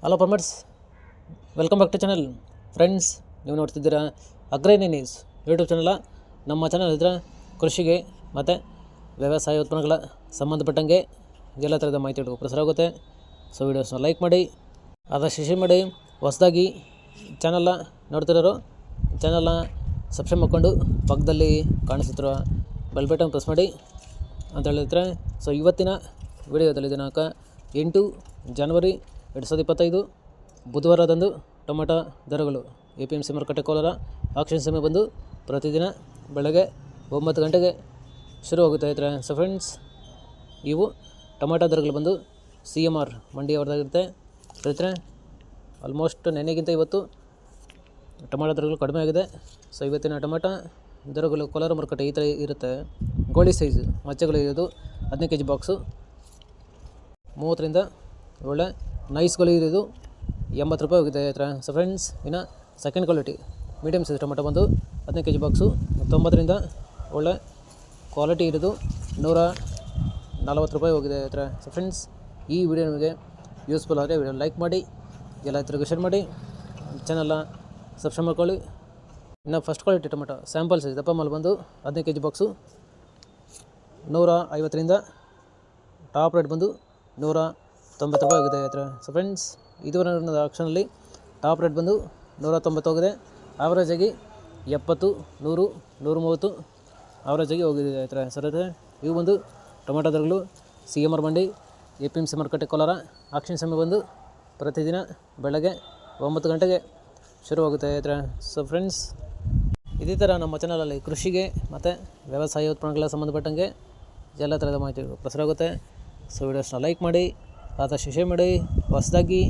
Hello farmers, welcome back to channel. Friends, ನೀವು ನೋಡ್ತಿದ್ದೀರಾ ಅಗ್ರೈನಿ ನ್ಯೂಸ್ ಯೂಟ್ಯೂಬ್ ಚಾನಲ. ನಮ್ಮ ಚಾನಲ್ ಇದ್ದರೆ ಕೃಷಿಗೆ ಮತ್ತು ವ್ಯವಸಾಯ ಉತ್ಪನ್ನಗಳ ಸಂಬಂಧಪಟ್ಟಂಗೆ ಎಲ್ಲ ಥರದ ಮಾಹಿತಿಗಳು ಪ್ರಸಾರ ಆಗುತ್ತೆ. ಸೊ ವೀಡಿಯೋಸ್ನ ಲೈಕ್ ಮಾಡಿ, ಆದಷ್ಟು ಶೇರ್ ಮಾಡಿ. ಹೊಸದಾಗಿ ಚಾನಲ್ನ ನೋಡ್ತಿರೋರು ಚಾನಲ್ನ ಸಬ್ಸ್ಕ್ರೈಬ್ ಮಾಡಿಕೊಂಡು ಪಕ್ಕದಲ್ಲಿ ಕಾಣಿಸುತ್ತಿರುವ ಬೆಲ್ ಬಟನ್ ಪ್ರೆಸ್ ಮಾಡಿ ಅಂತ ಹೇಳಿದ್ರೆ. ಸೊ ಇವತ್ತಿನ ವಿಡಿಯೋದಲ್ಲಿ ದಿನಾಂಕ 8 ಜನವರಿ 2025 ಬುಧವಾರದಂದು ಟೊಮೆಟೊ ದರಗಳು APMC ಮಾರುಕಟ್ಟೆ ಕೋಲಾರ ಆಕ್ಷನ್ ಸಮಯ ಬಂದು ಪ್ರತಿದಿನ ಬೆಳಗ್ಗೆ 9 ಗಂಟೆಗೆ ಶುರುವಾಗುತ್ತಾ ಇದ್ದಾರೆ. ಸೊ ಫ್ರೆಂಡ್ಸ್, ಇವು ಟೊಮೆಟೊ ದರಗಳು ಬಂದು CMR ಮಂಡಿಯವರದಾಗಿರುತ್ತೆ. ರೈತರೆ, ಆಲ್ಮೋಸ್ಟ್ ನೆನೆಗಿಂತ ಇವತ್ತು ಟೊಮೆಟೊ ದರಗಳು ಕಡಿಮೆ ಆಗಿದೆ. ಸೊ ಇವತ್ತಿನ ಟೊಮೆಟೊ ದರಗಳು ಕೋಲಾರ ಮಾರುಕಟ್ಟೆ ಈ ಥರ ಇರುತ್ತೆ. ಗೋಳಿ ಸೈಜು ಮಚ್ಚೆಗಳು ಇರೋದು 15 kg ಬಾಕ್ಸು 30ರಿಂದ ಒಳ್ಳೆ ನೈಸ್ಗಳು ಇರೋದು 80 ರೂಪಾಯಿ ಹೋಗಿದೆ ಹತ್ರ. ಸೊ ಫ್ರೆಂಡ್ಸ್, ಇನ್ನು second quality medium size tomato ಬಂದು 15 kg ಬಾಕ್ಸು 90ರಿಂದ ಒಳ್ಳೆ ಕ್ವಾಲಿಟಿ ಇರೋದು 140 ರೂಪಾಯಿ ಹೋಗಿದೆ ಹತ್ರ. ಸೊ ಫ್ರೆಂಡ್ಸ್, ಈ ವಿಡಿಯೋ ನಿಮಗೆ ಯೂಸ್ಫುಲ್ ಆದರೆ ವಿಡಿಯೋ ಲೈಕ್ ಮಾಡಿ, ಎಲ್ಲ ಹತ್ರಗೂ ಶೇರ್ ಮಾಡಿ, ಚಾನಲ್ನ ಸಬ್ಸ್ಕ್ರೈಬ್ ಮಾಡ್ಕೊಳ್ಳಿ. ಇನ್ನು first quality tomato sample size ದಪ್ಪ ಮಾಲ್ ಬಂದು 15 kg ಬಾಕ್ಸು 150ರಿಂದ ಟಾಪ್ ರೇಟ್ ಬಂದು 190 ರೂಪಾಯಿ ಹೋಗಿದೆ ಹತ್ರ. ಸೊ ಫ್ರೆಂಡ್ಸ್, ಇದುವರೆಗಿನ ಆಕ್ಷನಲ್ಲಿ ಟಾಪ್ ರೇಟ್ ಬಂದು 190 ಹೋಗಿದೆ. ಆವ್ರೇಜಾಗಿ 70, 100, 130 ಆವ್ರೇಜಾಗಿ ಹೋಗಿದೆ ಹತ್ರ. ಸರ್, ಇವು ಬಂದು ಟೊಮೆಟೊ ದರಗಳು CMR ಮಂಡಿ APMC ಮಾರುಕಟ್ಟೆ ಕೋಲಾರ ಆಕ್ಷನ್ ಸಮಯ ಬಂದು ಪ್ರತಿದಿನ ಬೆಳಗ್ಗೆ 9 ಗಂಟೆಗೆ ಶುರುವಾಗುತ್ತೆ ಹತ್ರ. ಸೊ ಫ್ರೆಂಡ್ಸ್, ಇದೇ ಥರ ನಮ್ಮ ಚಾನಲಲ್ಲಿ ಕೃಷಿಗೆ ಮತ್ತು ವ್ಯವಸಾಯ ಉತ್ಪನ್ನಗಳ ಸಂಬಂಧಪಟ್ಟಂಗೆ ಎಲ್ಲ ಥರದ ಮಾಹಿತಿಗಳು ಪ್ರಸಾರ ಆಗುತ್ತೆ. ಸೊ ವೀಡಿಯೋಸ್ನ ಲೈಕ್ ಮಾಡಿ, ಆದಷ್ಟು ಶೇರ್ ಮಾಡಿ. ಹೊಸದಾಗಿ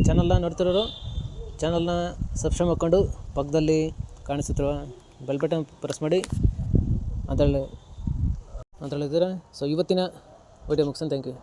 ಚಾನಲ್ನ ನೋಡ್ತಿರೋರು ಚಾನಲ್ನ ಸಬ್ಸ್ಕ್ರೈಬ್ ಮಾಡ್ಕೊಂಡು ಪಕ್ಕದಲ್ಲಿ ಕಾಣಿಸುತ್ತಿರುವ ಬೆಲ್ ಬಟನ್ ಪ್ರೆಸ್ ಮಾಡಿ ಅಂತ ಹೇಳಿದ್ದೀರಾ. ಸೊ ಇವತ್ತಿನ ವಿಡಿಯೋ ಮುಗಿಸೋಣ. Thank you.